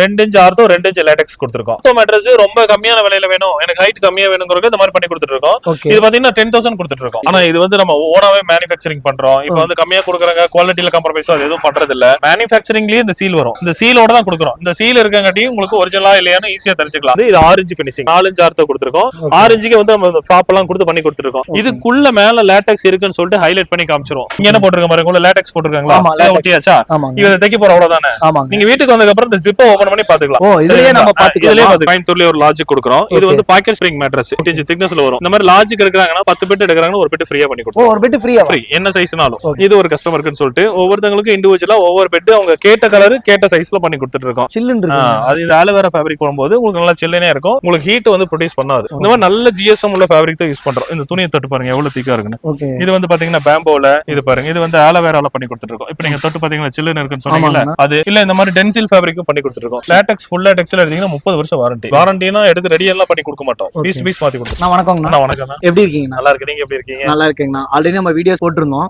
2 inch ortho 2 inch LaTeX கொடுத்திருக்கோம். Ortho mattress ரொம்ப கம்மியான விலையில வேணும், எனக்கு ஹைட் கம்மியா வேணும்ங்கறதுக்கு இந்த மாதிரி பண்ணி கொடுத்துட்டு இருக்கோம். இது பாத்தீங்கன்னா 10,000 கொடுத்துட்டு இருக்கோம். ஆனா இது வந்து நம்ம ஓனாவே மேனுஃபேக்சரிங் பண்றோம். இப்போ வந்து கம்மியா கொடுக்குறாங்க, குவாலிட்டில காம்ப்ரமைஸ் அது எதுவும் பண்றது இல்ல. மேனுஃபேக்சரிங்லயே இந்த சீல் வரும், இந்த சீலோட தான் கொடுக்குறோம். இந்த சீல் இருக்கங்காட்டி உங்களுக்கு ஒரிஜினலா இல்லையான்னு ஈஸியா தெரிஞ்சுக்கலாம். இது 6 இன்ச் ஃபினிஷிங், 4 இன்ச் ஆர்த்தோ கொடுத்திருக்கோம். 6 இன்ச்சுக்கு வந்து நம்ம ஃபிளாப் எல்லாம் கொடுத்து பண்ணி கொடுத்துருக்கோம். இதுக்குள்ள மேல லேட்டெக்ஸ் இருக்குன்னு சொல்லிட்டு ஹைலைட் பண்ணி காமிச்சிரும். இங்க என்ன போட்டுருக்க பாருங்க, உள்ள லேட்டெக்ஸ் போட்டுருக்காங்களா, ஒட்டியாச்சா? இத தைக்க போற அவ்வளவுதானே. நீங்க வீட்டுக்கு வந்ததுக்கு அப்புறம் இந்த ஜிப்பை ஓபன் பண்ணி பாத்துக்கலாம். இதுலயே நம்ம பாத்துக்கலாம். கோயம்புத்தூர்லயே ஒரு லாஜிக் கொடுக்குறோம். இது வந்து பாக்கெட் ஸ்ப்ரிங் மேட்ரஸ் 8 இன்ச் திக்னஸ்ல வரும். இந்த மாதிரி லாஜிக் எடுக்கறாங்கன்னா 10 பெட் எடுக்கறாங்கன்னா ஒரு பெட் ஃப்ரீயா பண்ணி கொடுப்போம். ஒரு பெட் ஃப்ரீயா, ஃப்ரீ என்ன சைஸ்னாலும். இது ஒரு கஸ்டமருக்குன்னு சொல்லிட்டு ஒவ்வொருத்தங்களுக்கு இண்டிவிஜுவலா ஒவ்வொரு பெட் அவங்க கேட்ட கலர் கேட்ட சைஸ்ல பண்ணி கொடுத்துட்டு இருக்கோம். சில்லுன்னு அது இந்த ஆலோவேரா ஃபேப்ரிக் போடும்போது உங்களுக்கு நல்லா சில்லுனே இருக்கும். உங்களுக்கு ஹீட் வந்து ப்ரொடியூஸ் பண்ணாது. இந்த மாதிரி நல்ல ஜிஎஸ்எம் உள்ள ஃபேப்ரிக் தான் யூஸ் பண்றோம். இந்த துணியை தொட்டு பாருங்க எவ்வளவு திக்கா இருக்குன்னு. இது வந்து பாத்தீங்கன்னா பேம்போல இது பாருங்க, இது வந்து ஆலோவேரால பண்ணி கொடுத்துட்டு இருக்கோம். இப்போ நீங்க தொட்டு பாத்தீங்கன்னா சில்லுன்னு இருக்குன்னு சொன்னீங்கல்ல, அது இல்ல இந்த மாதிரி டென்சில் ஃபேப்ரிக்கும் பண்ணி கொடுத்துட்டு இருக்கோம். லேட்டெக்ஸ் ஃபுல் லேட்டெக்ஸ்ல எடுத்தீங்கன்னா 30 வருஷம் வாரண்டி. வாரண்டினா எடுத்து ரெடி எல்லாம் பண்ணி கொடுக்க மாட்டோம், பீஸ் பீஸ் மாத்தி கொடுத்துருவோம். வணக்கம்ண்ணா. வணக்கம், எப்படி இருக்கீங்க? நல்லா இருக்கு, நீங்க எப்படி இருக்கீங்க? நல்லா இருக்கீங்கண்ணா. ஆல்ரெடி நம்ம வீடியோஸ் போட்டுருந்தோம்.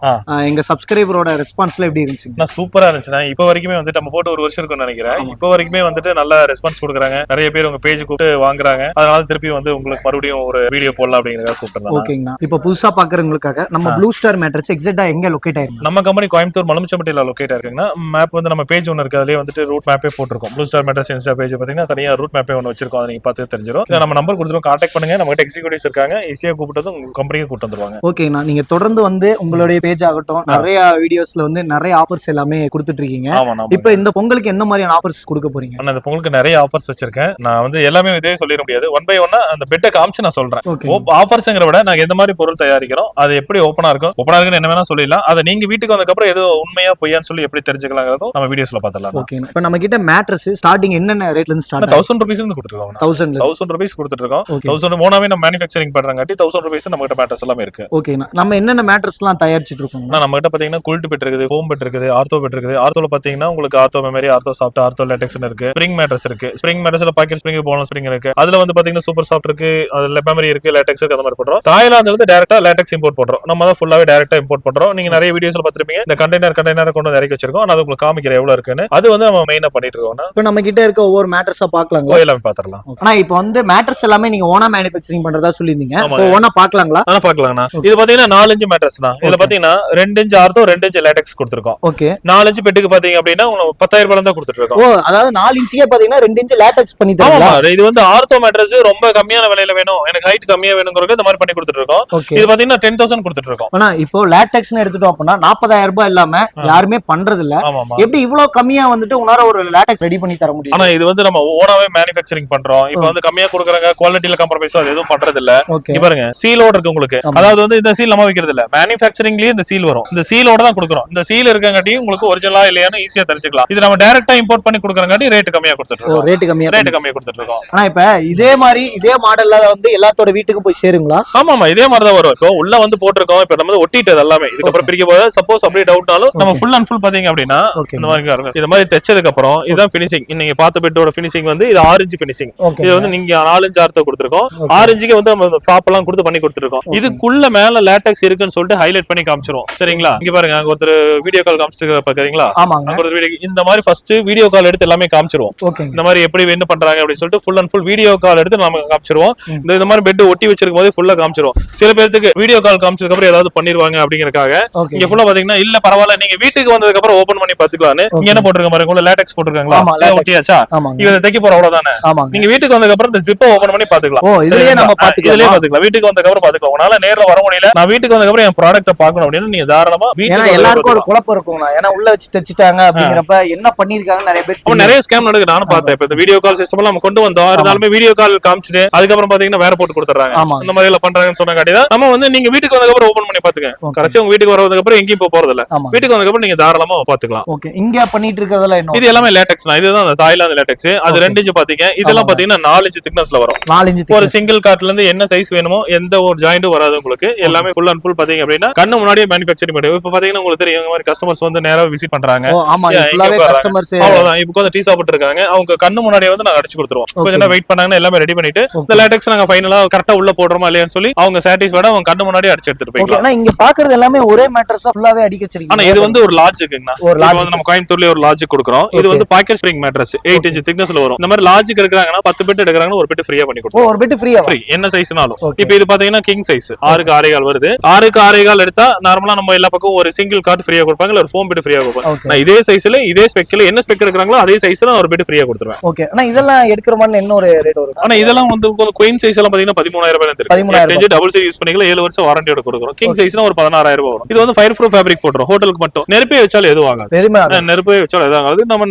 எங்க சப்ஸ்கிரைபரோட ரெஸ்பான்ஸ்ல எப்படி இருந்துச்சு? சூப்பரா இருந்துச்சுண்ணா. இப்போ வரைக்குமே வந்துட்டு நம்ம போட்டு ஒரு வருஷம் இருக்கும்னு நினைக்கிறேன். இப்போ வரைக்குமே வந்துட்டு நல்ல ரெஸ்பான்ஸ் கொடுக்குறாங்க. நிறைய பேர் உங்க பேஜ் கூப்பிட்டு வாங்குறாங்க. அதனால திருப்பி வந்து உங்களுக்கு மறுபடியும் ஒரு வீடியோ போடலாம் அப்படிங்கறத கூப்பிட்டுருந்தோம். ஓகேங்கண்ணா. இப்போ புதுசா பாக்குறவங்களுக்காக நம்ம ப்ளூ ஸ்டார் மேட்ரஸ் எக்ஸாக்ட்டா எங்க லொகேட் ஆயிருக்கு? நம்ம கம்பெனி கோயம்புத்தூர் மலமச்சம்பட்டியில லொகேட் ஆயிருக்குங்கண்ணா. மேப் வந்து நம்ம பேஜ் ஒன்னு இருக்கு, அதுலயே வந்துட்டு ரூட் மேப்பே போட்டுருக்கோம். Blue star mattress Insta page பாத்தீங்கன்னா தனியா ரூட் மேப்பே ஒன்னு வச்சிருக்கோம். அதை நீங்க பார்த்து தெரிஞ்சிடும். நம்ம நம்பர் கொடுத்துருவோம், கான்டாக்ட் பண்ணுங்க. நம்ம கிட்ட எக்ஸிக்யூட்டிவ்ஸ் இருக்காங்க, ஈஸியா கூப்பிட்டதும் உங்க கம்பெனிக்கு கூப்பிட்டு வந்துருவாங்க. ஓகேண்ணா. நீங்க தொடர்ந்து வந்து உங்களுடைய பேஜ் ஆகட்டும் நிறைய வீடியோஸ்ல வந்து நிறைய ஆஃபர்ஸ் எல்லாமே கொடுத்துட்டு இருக்கீங்க. இப்போ இந்த பொங்கலுக்கு எந்த மாதிரியான ஆஃபர்ஸ் கொடுக்க போறீங்க? இந்த பொங்கலுக்கு நிறைய ஆஃபர்ஸ் வச்சிருக்கேன். நான் வந்து எல்லாமே இதே சொல்லிட முடியாது, ஒன் பை ஒன்னா அந்த பெட்டை காமிச்சு நான் சொல்றேன். ஆஃபர்ஸ்ங்கிற விட நாங்க எந்த மாதிரி பொருள் தயாரிக்கிறோம், அது எப்படி ஓப்பனா இருக்கும், ஓப்பனா இருக்குன்னு என்ன வேணா சொல்லிடலாம். அதை நீங்க வீட்டுக்கு வந்ததுக்கு அப்புறம் ஏதோ உண்மையா பொய்யான்னு சொல்லி எப்படி தெரிஞ்சுக்கலாங்கிறதும் நம்ம வீடியோஸ்ல பாத்துடலாம். ஓகே. இப்போ நம்ம கிட்ட மேட்ரஸ் ஸ்டார்டிங் என்னென்ன ரேட்ல இருந்து ஸ்டார்ட்? 1000 ரூபீஸ் இருந்து கொடுத்துருக்கோம். 1000 ரூபீஸ் கொடுத்துட்டு இருக்கோம். 1000 மூணாவே நம்ம மேனுஃபேக்சரிங் பண்றங்காட்டி 1000 ரூபீஸ் நம்ம கிட்ட மேட்ரஸ் எல்லாமே இருக்கு. ஓகேண்ணா. நம்ம என்னென்ன மேட்ரஸ் எல்லாம் தயாரிச்சிட்டு இருக்கோம்? நம்ம கிட்ட பாத்தீங்கன்னா குல்ட் பெட் இருக்குது, ஹோம் பெட் இருக்குது, ஆர்த்தோ பெட் இருக்குது. ஆர்த்தோல பாத்தீங்கன்னா உங்களுக்கு ortho memory, ortho soft, ortho latex இருக்கு. ஸ்ப்ரிங் மேட்ரஸ் இருக்கு. ஸ்ப்ரிங் மேட்ரஸ்ல பாக்கெட் ஸ்ப்ரிங், போனஸ் ஸ்ப்ரிங் இருக்கு. அதுல வந்து பாத்தீங்கன்னா சூப்பர் சாஃப்ட் இருக்கு, அதுல மெமரி இருக்கு, லேட்டெக்ஸ் இருக்கு. அந்த மாதிரி பண்றோம். தாய்லாந்துல இருந்து டைரக்டா லேட்டெக்ஸ் இம்போர்ட் பண்றோம். நம்ம தான் ஃபுல்லாவே டைரக்டா இம்போர்ட் பண்றோம். நீங்க நிறைய வீடியோஸ்ல பாத்துருப்பீங்க, இந்த கண்டெய்னர் கொண்டு வந்து இறக்கி வச்சிருக்கோம். அது உங்களுக்கு காமிக்கிற எவ்வளவு இருக்குன்னு. அது வந்து நம்ம மெயினா பண்ணிட்டு இருக்கோம். இப்போ நம்ம கிட்ட இருக்க ஒவ்வொரு மேட்ரஸா பாக்கலாங்களா? எல்லாமே பாத்துறலாம். ஆனா இப்போ வந்து மேட்ரஸ் எல்லாமே நீங்க ஓனா மேனுஃபேக்சரிங் பண்றதா சொல்லிருந்தீங்க. இப்போ ஓனா பாக்கலாங்களா? ஆனா பாக்கலாம்ண்ணா. இது பாத்தீங்கன்னா 4 இன்ச் மேட்ரஸ்னா. இதுல பாத்தீங்கன்னா 2 இன்ச் ஆர்த்தோ 2 இன்ச் லேட்டெக்ஸ் கொடுத்திருக்கோம். ஓகே. 4 இன்ச் பெட்டுக்கு பாத்தீங்க அப்படின்னா 10,000 ரூபாய் தான் கொடுத்துட்டு இருக்கோம். ஓ, அதாவது 4 இன்ச்சுக்கே பாத்தீங்கன்னா 2 இன்ச் லேட்டெக்ஸ் பண்ணி தரீங்களா? இது வந்து ஆர்த்தோ மேட்ரஸ் ரொம்ப கம்மியான விலையில வேணும், எனக்கு ஹைட் கம்மியா வேணும்ங்கறதுக்கு இந்த மாதிரி பண்ணி கொடுத்துட்டு இருக்கோம். இது பாத்தீங்கன்னா 10,000 கொடுத்துட்டு இருக்கோம். ஆனா இப்போ லேட்டெக்ஸ்னு எடுத்துட்டோம் அப்படின்னா 40,000 ரூபாய் இல்லாம யாருமே பண்றது இல்ல. எப்படி இவ்வளவு கம்மியா வந்துட்டு உனார ஒரு லேட்டெக்ஸ் ரெடி பண்ணி தர முடியும்? ஆனா இது வந்து நம்ம ஓனாவே மேனுஃபேக்சரிங் பண்றோம். இப்போ வந்து கம்மியா கொடுக்குறாங்க, குவாலிட்டில காம்ப்ரமைஸ் அது எதுவும் பண்றது இல்ல. இங்க பாருங்க சீலோட இருக்கு உங்களுக்கு. அதாவது வந்து இந்த சீல் நம்ம வைக்கிறது இல்ல, மேனுஃபேக்சரிங்லயே இந்த சீல் வரும். இந்த சீலோட தான் கொடுக்குறோம். இந்த சீல் இருக்கங்காட்டி உங்களுக்கு ஒரிஜினலா இல்லையான்னு ஈஸியா தெரிஞ்சுக்கலாம். இது நம்ம டைரக்டா இம்போர்ட் பண்ணி கொடுக்கறங்காட்டி ரேட் கம்மியா கொடுத்துட்டு இருக்கோம். ரேட் கம்மியா கொடுத்துட்டு இருக்கோம். ஆனா இப்ப இதே மாதிரி இதே மாடல்ல வந்து எல்லாத்தோட வீட்டுக்கு போய் சேருங்களா? ஆமா, இதே மாதிரி தான் வரும். இப்போ உள்ள வந்து போட்டுருக்கோம். இப்போ நம்ம ஒட்டிட்டது எல்லாமே இதுக்கப்புறம் பிரிக்க போது சப்போஸ் அப்படியே டவுட்னாலும் நம்ம ஃபுல் அண்ட் ஃபுல் பாத்தீங்க அப்படின்னா இந்த மாதிரி இருக்கும். இந்த மாதிரி தைச்சதுக்கு அப்புறம் இதான் ஃபினிஷிங். நீங்க பார்த்த பெட்டோட ஃபினிஷிங் வந்து இது 6 இன்ச் ஃபினிஷிங். இது வந்து நீங்க 4 இன்ச் ஆர்த்தோ கொடுத்திருக்கோம். 6 இன்ச்சுக்கு வந்து நம்ம ஃபிளாப் எல்லாம் கொடுத்து பண்ணி கொடுத்திருக்கோம். இதுக்குள்ள மேல லேட்டெக்ஸ் இருக்குன்னு சொல்லிட்டு ஹைலைட் பண்ணி காமிச்சிரும். சரிங்களா? இங்க பாருங்க, அங்க ஒருத்தர் வீடியோ கால் காமிச்சிட்டு பாக்குறீங்களா? இந்த மாதிரி ஃபர்ஸ்ட் வீடியோ கால் எடுத்து எல்லாமே காமிச்சிருவோம். இந்த மாதிரி எப்படி என்ன பண்றாங்க அப்படின்னு சொல்லிட்டு full and full video call எடுத்து நம்ம காமிச்சிருவோம். இந்த மாதிரி பெட் ஒட்டி வச்சிருக்கும் போது ஃபுல்லா காமிச்சிருவோம். சில பேருக்கு வீடியோ கால் காமிச்சதுக்கு அப்புறம் ஏதாவது பண்ணிருவாங்க அப்படிங்கறதுக்காக இங்க ஃபுல்லா பாத்தீங்கன்னா இல்ல பரவாயில்ல நீங்க வீட்டுக்கு வந்ததுக்கு அப்புறம் ஓபன் பண்ணி பாத்துக்கலாம்னு இங்க என்ன போட்டுருக்க பாருங்க, உள்ள லேட்டெக்ஸ் போட்டுருக்காங்களா? ஒட்டியாச்சா? இத தைக்க போற அவ்வளவுதானே. நீங்க வீட்டுக்கு வந்ததுக்கு அப்புறம் இந்த ஜிப்பை ஓபன் பண்ணி பாத்துக்கலாம். இதுலயே நம்ம பாத்துக்கலாம். வீட்டுக்கு வந்ததுக்கு அப்புறம் பாத்துக்கலாம். உங்களால நேர்ல வர முடியல, நான் வீட்டுக்கு வந்ததுக்கு அப்புறம் என் ப்ராடக்ட்ட பார்க்கணும் அப்படின்னு நீங்க தாராளமா வீட்டுக்கு. எல்லாருக்கும் ஒரு குழப்பம் இருக்கும்னா, ஏன்னா உள்ள வச்சு தைச்சிட்டாங்க அப்படிங்கறப்ப என்ன பண்ணிருக்காங்க நிறைய பேர் நிறைய ஸ்கேம் நடக்குது. நானும் பார்த்தேன். இப்ப இந்த வீடியோ கால் சிஸ்டம் எல்லாம் நம்ம கொண்டு வந்தோம். இருந்தாலுமே வீடியோ கால் காமிச்சிட்டு அதுக்கப்புறம் பாத்தீங்கன்னா வேற போட்டு கொடுத்துறாங்க. இந்த மாதிரி எல்லாம் பண்றாங்கன்னு சொன்னங்காட்டி தான் நம்ம வந்து நீங்க வீட்டுக்கு வந்ததுக்கு அப்புறம் ஓபன் பண்ணி பாத்துங்க. கடைசி உங்க வீட்டுக்கு வரதுக்கு அப்புறம் எங்கேயும் போறது இல்ல. வீட்டுக்கு வந்ததுக்கு அப்புறம் நீங்க தாராளமா பாத்துக்கலாம். ஓகே. இங்க பண்ணிட்டு இருக்கிறதெல்லாம் என்ன? இது எல்லாமே லேட்டெக்ஸ். இதுதான் அந்த தாய்லாந்து லேட்டெக்ஸ். அது 2 இன்ச் பாத்தீங்க. இதெல்லாம் பாத்தீங்கன்னா 4 இன்ச் திக்னஸ்ல வரும். 4 இன்ச் ஒரு சிங்கிள் கார்ட்ல இருந்து என்ன சைஸ் வேணுமோ எந்த ஒரு ஜாயிண்டும் வராது உங்களுக்கு. எல்லாமே ஃபுல் அண்ட் ஃபுல் பாத்தீங்க அப்படின்னா கண்ணு முன்னாடியே மேனுஃபேக்சரிங் பண்ணி. இப்ப பாத்தீங்கன்னா உங்களுக்கு தெரியும் இந்த மாதிரி கஸ்டமர்ஸ் வந்து நேரா விசிட் பண்றாங்க. ஆமா, ஃபுல்லாவே கஸ்டமர்ஸ் அவ்வளவுதான். இப்போ வந்து டீ சாப்பிட்டு இருக்காங்க, அவங்க கண்ணு முன்னாடியே வந்து நாங்க அடிச்சு கொடுத்துருவோம். கொஞ்ச நேரம் வெயிட் பண்ணாங்கன்னா எல்லாமே ரெடி பண்ணிட்டு இந்த லேட்டெக்ஸ் நாங்க ஃபைனலா கரெக்ட்டா உள்ள போடுறோமா இல்லையான்னு சொல்லி அவங்க சாட்டிஸ்ஃபைடா அவங்க கண்ணு முன்னாடி அடிச்சு எடுத்துட்டு போய்க்கலாம். ஆனா இங்க பாக்குறது எல்லாமே ஒரே மேட்ரஸா ஃபுல்லாவே அடிக்க வச்சிருக்கீங்க. ஆனா இது வந்து ஒரு லாஜிக்குங்கனா. இது வந்து நம்ம கோயம்புத்தூர்லயே ஒரு லாஜிக் கொடுக்குறோம். இது வந்து பாக்கெட் ஸ்ப்ரிங் மேட்ரஸ் 8 inch திக்னஸ்ல வரும். இந்த மாதிரி லார்ஜுக்கு எடுக்கறாங்கன்னா 10 பெட் எடுக்கறாங்கன்னா ஒரு பெட் ஃப்ரீயா பண்ணி கொடுத்துருவோம். ஒரு பெட் ஃப்ரீயா? ஃப்ரீ, என்ன சைஸ்னாலும். இப்போ இது பாத்தீங்கன்னா கிங் சைஸ் 6க்கு 6.25 வருது. 6க்கு 6.25 எடுத்தா நார்மலா நம்ம எல்லா பக்கம் ஒரு சிங்கிள் கார்ட் ஃப்ரீயா கொடுப்பாங்க, இல்ல ஒரு ஃபோம் பெட் ஃப்ரீயா கொடுப்பாங்க. நான் இதே சைஸ்ல இதே ஸ்பெக்ல என்ன ஸ்பெக் எடுக்கறாங்களோ அதே சைஸ்ல ஒரு பெட் ஃப்ரீயா கொடுத்துருவேன். ஓகே. ஆனா இதெல்லாம் எடுக்கிற மாதிரி என்ன ஒரு ரேட் வரும்? ஆனா இதெல்லாம் வந்து குயின் சைஸ் எல்லாம் பாத்தீங்கன்னா 13,000 ரூபாய் இருக்கு. 13,000 டபுள் சைஸ் யூஸ் பண்ணிக்கலாம், 7 வருஷம் வாரண்டியோட கொடுக்குறோம். கிங் சைஸ்னா ஒரு 16,000 ரூபாய் வரும். இது வந்து ஃபயர் ப்ரூஃப் ஃபேப்ரிக் போடுறோம். ஹோட்டலுக்கு மட்டும் நெருப்பே வச்சாலும் எதுவும் ஆகாது. நெருப்பே வச்சாலும் எதுவும் ஆகாது.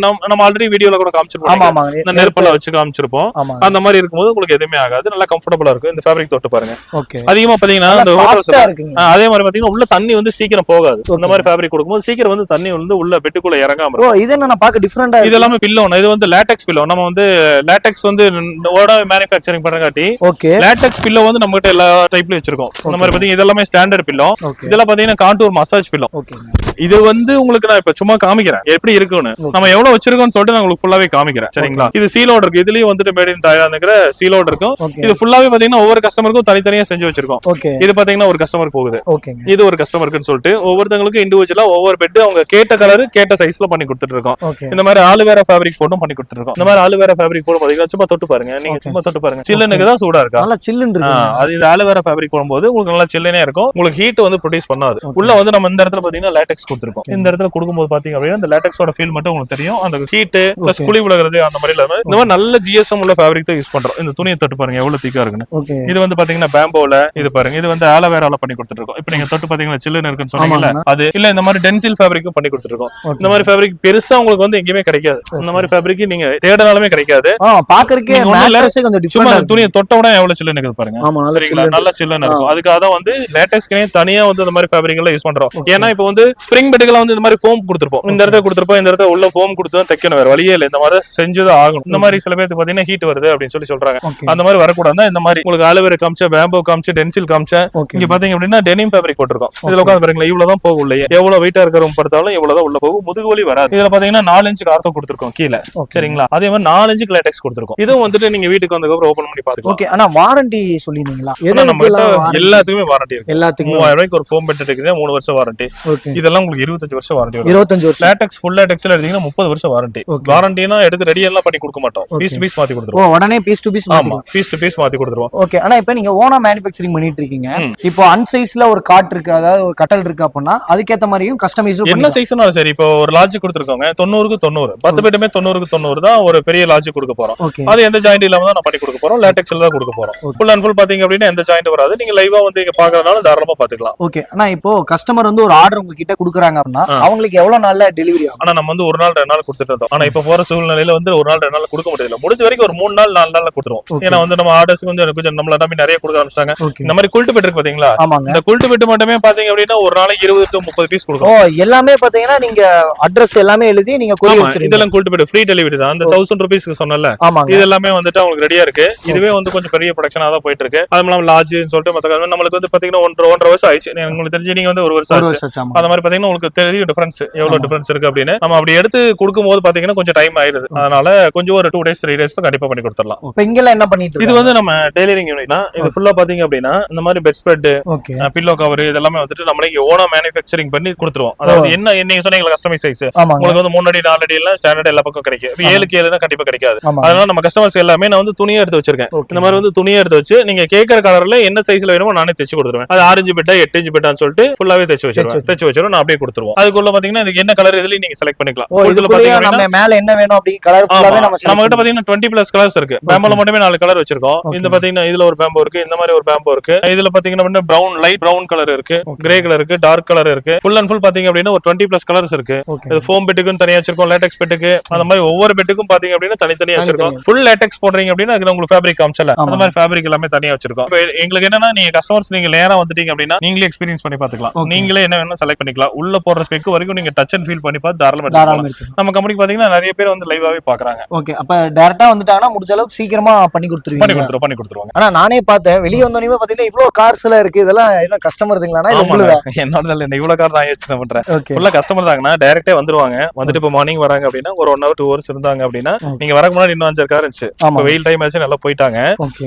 நம்ம ஆல்ரெடி வீடியோல கூட காமிச்சிருப்போம், இந்த நெருப்பெல்லாம் வச்சு காமிச்சிருப்போம். அந்த மாதிரி இருக்கும்போது உங்களுக்கு எதுவுமே ஆகாது, நல்லா கம்ஃபர்டபுளா இருக்கும். இந்த ஃபேப்ரிக் தொட்டு பாருங்க. அதிகமா பாத்தீங்கன்னா அந்த ஹோட்டல்ஸ் அதே மாதிரி பாத்தீங்கன்னா உள்ள தண்ணி வந்து சீக்கிரம் போகாது. இந்த மாதிரி ஃபேப்ரிக் கொடுக்கும்போது சீக்கிரம் வந்து தண்ணி வந்து உள்ள பெட்டுக்குள்ள இறங்காம இருக்கும். இது என்ன பார்க்க டிஃபரெண்டா இது எல்லாமே பில்லோ. இது வந்து லேட்டெக்ஸ் பில்லோ. நம்ம வந்து லேட்டெக்ஸ் வந்து ஓட மேனுஃபேக்சரிங் பண்றங்காட்டி லேட்டெக்ஸ் பில்லோ வந்து நம்ம கிட்ட எல்லா டைப்லயும் வச்சிருக்கோம். இந்த மாதிரி பாத்தீங்கன்னா இதெல்லாமே ஸ்டாண்டர்ட் பில்லோ. இதெல்லாம் பாத்தீங்கன்னா கான்டூர் மசாஜ் பில்லோ. இது வந்து உங்களுக்கு நான் இப்ப சும்மா காமிக்கிறேன் எப்படி இருக்குன்னு. நம்ம எவ்வளவு வச்சிருக்கோம்னு சொல்லிட்டு நான் உங்களுக்கு ஃபுல்லாவே காமிக்கிறேன், சரிங்களா? இது சீலோட இருக்கு. இதுலயும் வந்துட்டு மேட் இன் தாய்லாந்துங்கிற சீலோட இருக்கும். இது ஃபுல்லாவே பாத்தீங்கன்னா ஒவ்வொரு கஸ்டமருக்கும் தனித்தனியா செஞ்சு வச்சிருக்கோம். இது பாத்தீங்கன்னா ஒரு கஸ்டமர் போகுது, இது ஒரு கஸ்டமருக்குன்னு சொல்லிட்டு ஒவ்வொருத்தவங்களுக்கும் இண்டிவிஜுவலா ஒவ்வொரு பெட் அவங்க கேட்ட கலர் கேட்ட சைஸ்ல பண்ணி கொடுத்துட்டு இருக்கோம். இந்த மாதிரி ஆலுவேரா ஃபேப்ரிக் போட்டும் பண்ணி கொடுத்துருக்கோம். இந்த மாதிரி ஆலுவேரா ஃபேப்ரிக் போடும் பாத்தீங்கன்னா சும்மா தொட்டு பாருங்க, நீங்க சும்மா தொட்டு பாருங்க, சில்லுன்னு தான் சூடா இருக்கா, நல்லா சில்லுன்னு இருக்கு. அது இந்த ஆலுவேரா ஃபேப்ரிக் போடும்போது உங்களுக்கு நல்லா சில்லுனே இருக்கும். உங்களுக்கு ஹீட் வந்து ப்ரொடியூஸ் பண்ணாது. உள்ள வந்து நம்ம இந்த இடத்துல பாத்தீங்கன்னா லேட்டெக்ஸ் கொடுத்துருக்கோம். இந்த இடத்துல கொடுக்கும்போது பாத்தீங்க அப்படின்னா இந்த லேட்டெக்ஸோட ஃபீல் மட்டும் உங்களுக்கு தெரியும். அந்த ஹீட் பிளஸ் குழி விலகுறது அந்த மாதிரி இல்லாம இந்த மாதிரி நல்ல ஜிஎஸ்எம் உள்ள ஃபேப்ரிக் தான் யூஸ் பண்றோம். இந்த துணியை தொட்டு பாருங்க எவ்வளவு திக்கா இருக்குன்னு. இது வந்து பாத்தீங்கன்னா பேம்போல இது பாருங்க, இது வந்து ஆலோவேரால பண்ணி கொடுத்துட்டு இருக்கோம். இப்போ நீங்க தொட்டு பாத்தீங்கன்னா சில்லுன்னு இருக்குன்னு சொன்னீங்கல்ல, அது இல்ல இந்த மாதிரி டென்சில் ஃபேப்ரிக்கும் பண்ணி கொடுத்துட்டு இருக்கோம். இந்த மாதிரி ஃபேப்ரிக் பெருசா உங்களுக்கு வந்து எங்கேயுமே கிடைக்காது. இந்த மாதிரி ஃபேப்ரிக் நீங்க தேடனாலுமே கிடைக்காது. பாக்குறதுக்கே சும்மா துணியை தொட்ட உடனே எவ்வளவு சில்லுன்னு இருக்குது பாருங்க, நல்ல சில்லுன்னு இருக்கும். அதுக்காக தான் வந்து லேட்டெக்ஸ்க்கே தனியா வந்து இந்த மாதிரி ஃபேப்ரிக் எல்லாம் யூஸ் பண்றோம். ஏன்னா இப்போ வந்து ஸ்ப்ரிங் பெட்டுக்கெல்லாம் வந்து இந்த மாதிரி ஃபோம் கொடுத்துருப்போம். இந்த இடத்துல கொடுத்துருப்போம், இந்த இடத்துல உள்ள ஃபோம் கொடுத்து தான் தைக்கணும், வேற வழியே இல்லை. இந்த மாதிரி செஞ்சுதான் ஆகணும். இந்த மாதிரி சில பேருக்கு பாத்தீங்கன்னா ஹீட் வருது அப்படின்னு சொல்லி சொல்றாங்க. அந்த மாதிரி வரக்கூடாது. இந்த மாதிரி உங்களுக்கு ஆலோவேரா காமிச்ச, பேம்போ காமிச்ச, டென்சில் காமிச்ச, இங்க பாத்தீங்க அப்படின்னா டெனிம் ஃபேப்ரிக் போட்டிருக்கோம். இதுல உட்காந்து பாருங்களா, இவ்வளவுதான் போகும் உள்ளே. எவ்வளவு வெயிட்டா இருக்கிற படுத்தாலும் இவ்வளவுதான் உள்ள போகும், முதுகு வலி வராது. இதுல பாத்தீங்கன்னா 4 இன்ச் கார்த்தோ கொடுத்துருக்கோம் கீழே, சரிங்களா? அதே மாதிரி 4 இன்ச் லேட்டெக்ஸ் கொடுத்துருக்கோம். இதுவும் வந்துட்டு நீங்க வீட்டுக்கு வந்ததுக்கு ஓபன் பண்ணி பாத்துக்கலாம். ஓகே. ஆனா வாரண்டி சொல்லிருந்தீங்களா? எல்லாத்துக்குமே வாரண்டி இருக்கு. எல்லாத்துக்கும் 3000 ரூபாய்க்கு ஒரு ஃபோம் பெட் எடுக்குது, 3 வருஷம் வாரண்டி. இதெல்லாம் உங்களுக்கு 25 வருஷம் வாரண்டி. 25 வருஷம். லேட்டெக்ஸ் ஃபுல் லேட்டெக்ஸ்ல எடுத்தீங்கன்னா 30 வருஷம் வாரண்டி. வாரண்டினா எடுத்து ரெடி எல்லாம் பண்ணி கொடுக்க மாட்டோம், பீஸ் டு பீஸ் மாத்தி கொடுத்துருவோம். உடனே பீஸ் டு பீஸ். ஆமா, பீஸ் டு பீஸ் மாத்தி கொடுத்துருவோம். ஓகே. ஆனா இப்போ நீங்க ஓனா மேனுஃபேக்சரிங் பண்ணிட்டு இருக்கீங்க. இப்போ அன்சைஸ்ல ஒரு காட் இருக்கு, அதாவது ஒரு கட்டல் இருக்கு அப்படின்னா அதுக்கேத்த மாதிரியும் கஸ்டமைஸ் என்ன சைஸ்னாலும் சரி. இப்போ ஒரு லாட்ஜ் கொடுத்துருக்கோங்க 90க்கு 90, 10 பெட்டுமே 90க்கு 90 தான் ஒரு பெரிய லாட்ஜ் கொடுக்க போறோம். அது எந்த ஜாயிண்ட் இல்லாம தான் நான் பண்ணி கொடுக்க போறோம். லேட்டெக்ஸ்ல தான் கொடுக்க போறோம். ஃபுல் அண்ட் ஃபுல் பாத்தீங்க அப்படின்னா எந்த ஜாயிண்ட் வராது. நீங்க லைவா வந்து இங்க பாக்குறதுனால தாராளமா பாத்துக்கலாம். ஓகே. ஆனா இப்போ கஸ்டமர் வந்து ஒரு ஆர்டர் உங்ககிட்ட கொடுக்குறாங்க அப்படின்னா அவங்களுக்கு எவ்வளவு நாள்ல டெலிவரி ஆகும்? ஆனா நம்ம வந்து ஒரு நாள் 2 நாள் கொடுத்துட்டு இருந்தோம். ஆனா இப்ப போற சூழ்நிலையில வந்து ஒரு நாள் 2 நாள் கொடுக்க முடியல. முடிஞ்ச வரைக்கும் ஒரு 3 நாள் 4 நாள்ல கொடுத்துருவோம். ஏன்னா வந்து நம்ம ஆர்டர்ஸ் கொஞ்சம் நம்மள நம்பி நிறைய கொடுக்க ஆரம்பிச்சிட்டாங்க. இந்த மாதிரி குல்ட் பெட் இருக்கு பாத்தீங்களா, இந்த குல்ட் பெட் மட்டுமே பாத்தீங்க அப்படின்னா ஒரு நாளைக்கு 20 to 30 பீஸ் கொடுக்கும். எல்லாமே பாத்தீங்கன்னா நீங்க அட்ரஸ் எல்லாமே எழுதி நீங்க கொரியர் வச்சிருக்கீங்க. இதெல்லாம் குல்ட் பெட் ஃப்ரீ டெலிவரி தான். அந்த 1000 ரூபீஸ்க்கு சொன்னல, இது எல்லாமே வந்துட்டு உங்களுக்கு ரெடியா இருக்கு. இதுவே வந்து கொஞ்சம் பெரிய ப்ரொடக்ஷனா தான் போயிட்டு இருக்கு. அது இல்லாம லாட்ஜ்னு சொல்லிட்டு மத்த நம்மளுக்கு வந்து பாத்தீங்கன்னா 1.5 வருஷம் ஆயிடுச்சு. உங்களுக்கு தெரிஞ்சு நீங்க வந்து 1 வருஷம் ஆச்சு. அந்த மாதிரி பாத்தீங்கன்னா உங்களுக்கு தெரியும் டிஃபரன்ஸ் எவ்வளவு டிஃபரன்ஸ் இருக்கு அப்படின்னு. நம்ம அப்படி எடுத்து கொடுக்கும்போது பாத்தீங்கன்னா கொஞ்சம் டைம் ஆயிருது. அதனால கொஞ்சம் ஒரு 2 days 3 days கண்டிப்பா பண்ணி கொடுத்துடலாம். இப்போ இங்கெல்லாம் என்ன பண்ணிட்டு இது வந்து நம்ம டெய்லரிங் யூனிட்னா இது ஃபுல்லா பாத்தீங்க அப்படின்னா இந்த மாதிரி பெட் ஸ்ப்ரெட், பில்லோ கவர் இதெல்லாம் வந்துட்டு நம்மளே ஓனா மேனுஃபேக்சரிங் பண்ணி கொடுத்துருவோம். அதாவது என்ன நீங்க சொன்னீங்க கஸ்டமைஸ் சைஸ் உங்களுக்கு வந்து 3 அடி 4 அடி எல்லாம் ஸ்டாண்டர்ட் எல்லா பக்கம் கிடைக்கும். 7க்கு 7 கண்டிப்பா கிடைக்காது. அதனால நம்ம கஸ்டமர்ஸ் எல்லாமே நான் வந்து துணியை எடுத்து வச்சிருக்கேன். இந்த மாதிரி வந்து துணியை எடுத்து வச்சு நீங்க கேட்கற கலர்ல என்ன சைஸ்ல வேணுமோ நானே தைச்சு கொடுத்துருவேன். அது 6 இன்ச் பெட்டா 8 இன்ச் பெட்டான்னு சொல்லிட்டு ஃபுல்லாவே தைச்சு வச்சிருவோம். நான் அப்படியே கொடுத்துருவோம். அதுக்குள்ள பாத்தீங்கன்னா இதுக்கு என்ன கலர் இதுல நீங்க செலக்ட் பண்ணிக்கலாம். இதுல பாத்தீங்கன்னா நம்ம மேல என்ன வேணும் அப்படி கலர் ஃபுல்லாவே நம்ம கிட்ட பாத்தீங்கன்னா 20+ கலர்ஸ் இருக்கு. பேம்போல மட்டுமே 4 கலர் வச்சிருக்கோம். இந்த பாத்தீங்கன்னா இதுல ஒரு பேம்போ இருக்கு, இந்த மாதிரி ஒரு பேம்போ இருக்கு. இதுல பாத்தீங்கன்னா பிரவுன் லைட் பிரவுன் கலர் இருக்கு, கிரே கலர் இருக்கு, டார்க் கலர் இருக்கு. ஃபுல் அண்ட் ஃபுல் பாத்தீங்க அப்படின்னா ஒரு 20+ கலர்ஸ் இருக்கு. இது ஃபோம் பெட்டுக்கும் தனியா வச்சிருக்கோம், லேட்டெக்ஸ் பெட்டுக்கு அந்த மாதிரி ஒவ்வொரு பெட்டுக்கும் பாத்தீங்க அப்படின்னா தனித்தனியா வச்சிருக்கோம். ஃபுல் லேட்டெக்ஸ் போடுறீங்க அப்படின்னா அதுல உங்களுக்கு ஃபேப்ரிக் காமிச்சல அந்த மாதிரி ஃபேப்ரிக் எல்லாமே தனியா வச்சிருக்கோம். எங்களுக்கு என்னன்னா நீங்க கஸ்டமர்ஸ் நீங்க நேரா வந்துட்டீங்க அப்படின்னா நீங்களே எக்ஸ்பீரியன்ஸ் பண்ணி பாத்துக்கலாம். நீங்களே என்ன வேணும் செலக்ட் பண்ணிக்கலாம். உள்ள போடுற ஸ்பெக் வரைக்கும் நீங்க டச் அண்ட் ஃபீல் பண்ணி பார்த்து தாராளமா நம்ம கம்பெனிக்கு பாத்தீங்கன்னா நிறைய பேர் வந்து லைவாவே பாக்குறாங்க. ஓகே. அப்ப டைரக்டா வந்துட்டாங்கன்னா முடிஞ்ச அளவுக்கு சீக்கிரமா பண்ணி கொடுத்துருவாங்க. ஆனா நானே பார்த்தேன் வெளிய வந்தோனே பாத்தீங்கன்னா இவ்ளோ கார்ஸ் எல்லாம் இருக்கு. இதெல்லாம் என்ன கஸ்டமர் இதுங்களானா இல்ல உங்களுதா? என்னோட இல்ல, இவ்ளோ கார் நான் யோசனை பண்றேன். ஃபுல்லா கஸ்டமர் தாங்கனா டைரக்டா வந்துருவாங்க. வந்துட்டு இப்ப மார்னிங் வராங்க அப்படின்னா ஒரு 1 hour 2 hours இருந்தாங்க அப்படின்னா நீங்க வரக்கு முன்னாடி இன்னும் 5 கார் இருந்துச்சு. இப்ப வெயில் டைம் ஆச்சு நல்லா போயிட்டாங்க.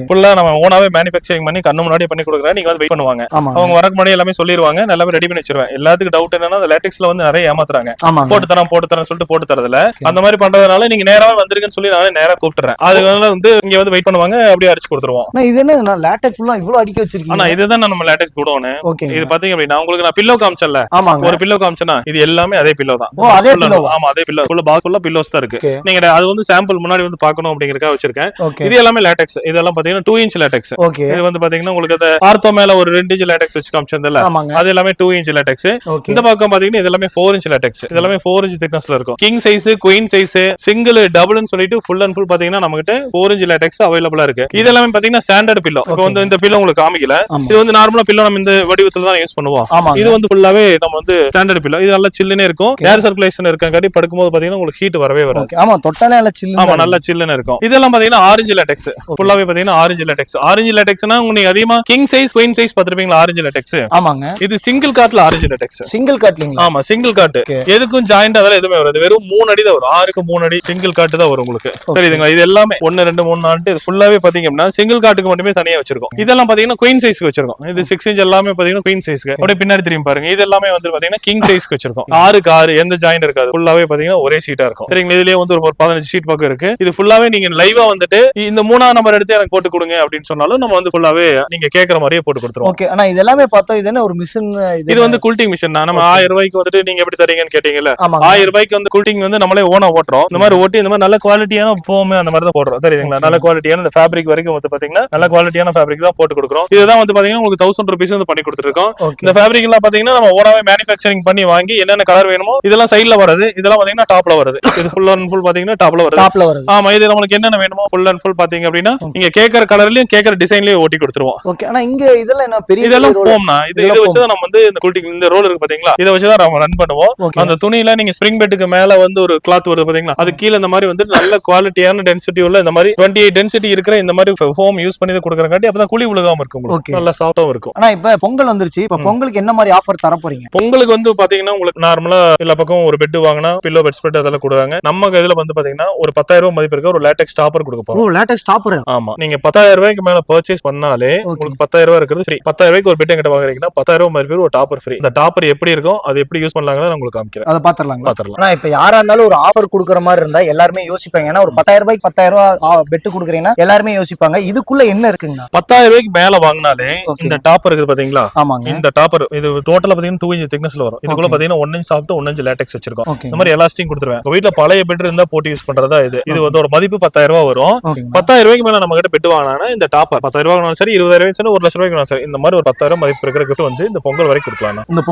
ஃபுல்லா நம்ம ஓனாவே மேனுஃபேக்சரிங் பண்ணி கண்ணு முன்னாடி பண்ணி கொடுக்குறேன். நீங்க வந்து வெயிட் பண்ணுவாங்க. அவங்க வரக்கு முன்னாடி எல்லாமே சொல்லிடுவாங்க. நல்லாவே ரெடி பண்ணி வச்சிருவேன். எல்லாத்துக்கும் டவுட் என்னன்னா அந்த லேட்டெக்ஸ்ல வந்து நிறைய ஏமாத்துறாங்க. போட்டு தரேன் சொல்லிட்டு போட்டு தரதுல அந்த மாதிரி பண்றதுனால நீங்க நேரா வந்துருங்கன்னு சொல்லி நானே நேரா கூப்பிட்டுறேன். அதனால வந்து இங்க வந்து வெயிட் பண்ணுவாங்க, அப்படியே அடிச்சு கொடுத்துருவோம். இது என்ன லேட்டக்ஸ் ஃபுல்லா இவ்ளோ அடிக்க வச்சிருக்கீங்க? ஆனா இதுதான் நம்ம லேட்டக்ஸ் குடோனு. இது பாத்தீங்க அப்படின்னா உங்களுக்கு நான் பில்லோ காமிச்சல, ஒரு பில்லோ காமிச்சனா இது எல்லாமே அதே பில்லோ தான். ஓ அதே பில்லோ? ஆமா அதே பில்லோ, ஃபுல்லா பாக்ஸ் ஃபுல்லா பில்லோஸ் தான் இருக்கு. நீங்க அது வந்து சாம்பிள் முன்னாடி வந்து பார்க்கணும் அப்படிங்கறதுக்காக வச்சிருக்கேன். இது எல்லாமே லேட்டக்ஸ். இதெல்லாம் பாத்தீங்கன்னா 2 இன்ச் லேட்டக்ஸ். இது வந்து பாத்தீங்கன்னா உங்களுக்கு அந்த ஆர்த்தோ மேல ஒரு 2 இன்ச் லேட்டக்ஸ் வச்சு காமிச்சதுல அது எல்லாமே 2 இன்ச் லேட்டக்ஸ். இந்த பக்கம் பாத்தீங்கன்னா இது எல்லாமே 4 இன்ச் லேட்டக்ஸ். இது எல்லாமே 4 இன்ச் திக்னஸ்ல இருக்கும். King size, queen size, single, டபுள்னு சொல்லிட்டு ஃபுல் அண்ட் ஃபுல் பாத்தீங்கன்னா நமக்கு 4 இன்ச் லேட்டக்ஸ் அவைலபிளா இருக்கு. இது எல்லாமே பாத்தீங்கன்னா ஸ்டாண்டர்ட் பில்லோ. இப்போ வந்து இந்த பில்லோ உங்களுக்கு காமிக்கல. இது வந்து நார்மலா பில்லோ நம்ம இந்த வடிவத்துல தான் யூஸ் பண்ணுவோம். இது வந்து ஃபுல்லாவே நம்ம வந்து ஸ்டாண்டர்ட் பில்லோ. இது நல்லா சில்லுனே இருக்கும். ஏர் சர்க்குலேஷன் இருக்கங்காட்டி படுக்கும்போது பாத்தீங்கன்னா உங்களுக்கு ஹீட் வரவே வராது. ஆமா தொட்டாலே நல்லா சில்லு. ஆமா நல்லா சில்லுன்னு இருக்கும். இதெல்லாம் பாத்தீங்கன்னா ஆரஞ்சு லேட்டக்ஸ். ஃபுல்லாவே பாத்தீங்கன்னா ஆரஞ்சு லேட்டக்ஸ். ஆரஞ்சு லேட்டக்ஸ்னா உங்களுக்கு அதிகமா கிங் சைஸ், குயின் சைஸ் பாத்துருப்பீங்களா ஆரஞ்சு லேட்டக்ஸ்? ஆமாங்க. இது சிங்கிள் காட்ல ஆரஞ்சு லேட்டக்ஸ். சிங்கிள் காட்லீங்களா? ஆமா சிங்கிள் காட். எதுக்கும் ஜாயிண்ட் அதெல்லாம் எதுவுமே வராது. வெறும் 3 அடி தான் வரும். 6க்கு 3 அடி சிங்கிள் காட் தான் வரும் உங்களுக்கு. தெரியுதுங்களா? இது எல்லாமே 1 2 3 4 இது ஃபுல்லாவே பாத்தீங்க அப்படின்னா சிங்கிள் காட்டுக்கு மட்டுமே தனியா வச்சிருக்கோம். இதெல்லாம் பாத்தீங்கன்னா குயின் சைஸ்க்கு வச்சிருக்கோம். இது 6 இன்ச் எல்லாமே பாத்தீங்கன்னா குயின் சைஸ்க்கு. அப்படியே பின்னாடி திரும்பி பாருங்க. இது எல்லாமே வந்து பாத்தீங்கன்னா கிங் சைஸ்க்கு வச்சிருக்கோம். 6க்கு 6 எந்த ஜாயிண்ட் இருக்காது. ஃபுல்லாவே பாத்தீங்கன்னா ஒரே ஷீட்டா இருக்கும். சரிங்களா? இதுலயே வந்து ஒரு 15 ஷீட் பக்கம் இருக்கு. இது ஃபுல்லாவே நீங்க லைவா வந்துட்டு இந்த 3ஆம் நம்பர் எடுத்து எனக்கு போட்டு கொடுங்க அப்படின்னு சொன்னாலும் நம்ம வந்து ஃபுல்லாவே நீங்க கேக்குற மாதிரியே போட்டு கொடுத்துருவோம். ஓகே. ஆனா இது எல்லாமே பார்த்தோம் இது என்ன ஒரு மிஷின்? இது வந்து கூல்டிங் மிஷின் தான். நம்ம 1000 ரூபாய்க்கு வந்துட்டு நீங்க எப்படி தரீங்கன்னு கேட்டீங்கல்ல, 1000 ரூபாய்க்கு வந்து கூல்டிங் வந்து நம்மளே ஓனா ஓட்டுறோம். இந்த மாதிரி ஓட்டி இந்த மாதிரி நல்ல குவாலிட்டியான ஃபோம் அந்த மாதிரி தான் போடுறோம். தெரியுங்களா? நல்ல குவாலிட்டியான இந்த ஃபேப்ரிக் வரைக்கும் வந்து பாத்தீங்கன்னா நல்ல குவாலிட்டியான ஃபேப்ரிக் தான் போட்டு கொடுக்குறோம். இதுதான் வந்து பாத்தீங்கன்னா உங்களுக்கு 1000 ரூபீஸ் வந்து பண்ணி கொடுத்துருக்கோம். இந்த ஃபேப்ரிக் எல்லாம் பாத்தீங்கன்னா நம்ம ஓனாவே மேனுஃபேக்சரிங் பண்ணி வாங்கி என்னென்ன கலர் வேணுமோ இதெல்லாம் சைடுல வருது. இதெல்லாம் பாத்தீங்கன்னா டாப்ல வருது. இது ஃபுல் அண்ட் ஃபுல் பாத்தீங்கன்னா டாப்ல வருது. ஆமா இது நமக்கு என்னென்ன வேணுமோ ஃபுல் அண்ட் ஃபுல் பாத்தீங்க அப்படின்னா நீங்க கேக்குற கலர்லயும் கேக்குற டிசைன்லயும் ஓட்டி கொடுத்துருவோம். ஓகே. ஆனா இங்க இதெல்லாம் என்ன பெரிய இதெல்லாம் ஃபோம்னா இது வச்சு தான் நம்ம வந்து இந்த கூல்டிங் இந்த ரோல் இருக்கு பாத்தீங்களா, இத வச்சு தான் நம்ம ரன் பண்ணுவோம். அந்த துணியில நீங்க ஸ்ப்ரிங் பெட்டுக்கு மேல வந்து ஒரு கிளாத் வருது பாத்தீங்களா, அது கீழ இந்த மாதிரி வந்து நல்ல குவாலிட்டியான டென்சிட்டி உள்ள இந்த மாதிரி 28 டென்சிட்டி இருக்கிற இந்த மாதிரி ஃபோம் யூஸ் பண்ணி கொடுக்கறங்காட்டி அப்பதான் குழி உலகாம இருக்கும். உங்களுக்கு நல்ல சாஃப்ட்டாவும் இருக்கும். ஆனா இப்ப பொங்கல் வந்துருச்சு. இப்ப பொங்கலுக்கு என்ன மாதிரி ஆஃபர் தர போறீங்க? பொங்கலுக்கு வந்து பாத்தீங்கன்னா உங்களுக்கு நார்மலா எல்லா பக்கம் ஒரு பெட் வாங்கினா பில்லோ பெட் ஸ்ப்ரெட் அதெல்லாம் கொடுக்குறாங்க. நம்ம இதுல வந்து பாத்தீங்கன்னா ஒரு 10,000 ரூபாய் மதிப்பு இருக்க ஒரு லேட்டக்ஸ் டாப்பர் கொடுக்க போறோம். ஓ லேட்டக்ஸ் டாப்பர்? ஆமா நீங்க 10,000 ரூபாய்க்கு மேல பர்ச்சேஸ் பண்ணாலே உங்களுக்கு 10,000 ரூபாய் இருக்கிறது ஃப்ரீ. 10,000 ரூபாய்க்கு ஒரு பெட் எங்கிட்ட வாங்குறீங்கன்னா 10,000 ரூபாய் மதிப்பு ஒரு டாப்பர் ஃப்ரீ. இந்த டாப்பர் எப்படி இருக்கும் அது எப்படி யூஸ் பண்ணலாம்னு நான் உங்களுக்கு காமிக்கிறேன். அத பாத்துறலாம். ஆனா இப்ப யாரா இருந்தாலும் ஒரு ஆஃபர் கொடுக்குற மாதிரி இருந்தா எல்லாருமே யோசிப்பாங்க. ஏன்னா ஒரு 10,000 ரூபாய்க்கு 10,000 ரூபாய் பெட் கொடுக்குறீங்கன்னா எல்லாருமே யோசிப்பாங்க. இதுக்குள்ள என்ன இருக்குங்க? 10,000 ரூபாய்க்கு மேல வாங்கினாலே இந்த டாப்பர் இருக்குது பாத்தீங்களா, ஆமாங்க. இந்த டாப்பர் இது டோட்டலா பாத்தீங்கன்னா 2 இன்ச் திக்னஸ்ல வரும். இதுக்குள்ள பாத்தீங்கன்னா 1 இன்ச் சாஃப்ட் 1 இன்ச் லேட்டக்ஸ் வச்சிருக்கோம். இந்த மாதிரி எலாஸ்டிக் கொடுத்துருவேன். உங்க வீட்ல பழைய பெட் இருந்தா போட்டு யூஸ் பண்றதா இது. இது வந்து ஒரு மதிப்பு 10,000 ரூபாய் வரும். 10,000 ரூபாய்க்கு மேல நம்ம கிட்ட பெட் வாங்கினா இந்த டாப்பர் 10,000 ரூபாய் சரி 20,000 ரூபாய் சரி 1 லட்சம் ரூபாய்க்கு சரி இந்த மாதிரி ஒரு 10,000 மதிப்பு இருக்கிற கிஃப்ட் வந்து இந்த பொங்கல் வரைக்கும் கொடுக்கலாம். இந்த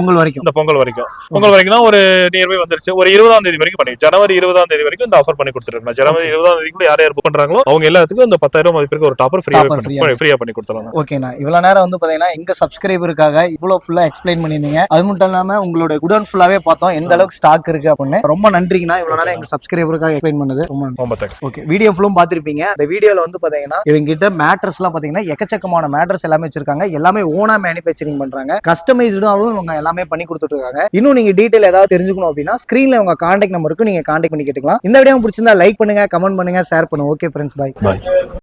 பொங்கல் வரைக்கும் ஒரு நியர்பை வந்துருச்சு. ஒரு 20ஆம் தேதி வரைக்கும் பண்ணி ஜனவரி 20ஆம் தேதி வரைக்கும் இந்த ஆஃபர் பண்ணி கொடுத்துருக்கோம். ஜனவரி 20ஆம் தேதிக்குள்ள யார் யார் புக் பண்றாங்களோ அவங்க எல்லாத்துக்கும் இந்த 10,000 மதிப்புக்கு ஒரு டாப்பர் ஃப்ரீயா பண்ணி கொடுத்துறோம். ஓகேண்ணா. இவ்வளவு நேரம் வந்து பாத்தீங்கன்னா எங்க சப்ஸ்கிரைபருக்காக இவ்வளவு ஃபுல்லா எக்ஸ்பிளைன் பண்ணிருந்தீங்க. அது மட்டும் இல்லாம உங்களோட குடோன் ஃபுல்லாவே பார்த்தோம் எந்த அளவுக்கு ஸ்டாக் இருக்கு அப்படின்னு. ரொம்ப நன்றிங்கண்ணா இவ்வளவு நேரம் எங்க சப்ஸ்கிரைபருக்காக எக்ஸ்பிளைன் பண்ணது. ரொம்ப தேங்க்ஸ். ஓகே வீடியோ ஃபுல்லும் பாத்திருப்பீங்க. இந்த வீடியோல வந்து பாத்தீங்கன்னா இவங்க கிட்ட மேட்ரஸ் எல்லாம் பாத்தீங்கன்னா எக்கச்சக்கமான மேட்ரஸ் எல்லாமே வச்சிருக்காங்க. எல்லாமே ஓனா மேனுஃபேக்சரிங் பண்றாங்க. கஸ்டமைஸ்டாவும் இவங்க எல்லாமே பண்ணி கொடுத்துட்டு இருக்காங்க. இன்னும் நீங்க டீடைல் ஏதாவது தெரிஞ்சுக்கணும் அப்படின்னா ஸ்கிரீன்ல உங்க கான்டாக்ட் நம்பருக்கு நீங்க கான்டாக்ட் பண்ணி கேட்டுக்கலாம். இந்த வீடியோ பிடிச்சிருந்தா லைக் பண்ணுங்க, கமெண்ட் பண்ணுங்க, ஷேர் பண்ணுங்க. Okay friends, by.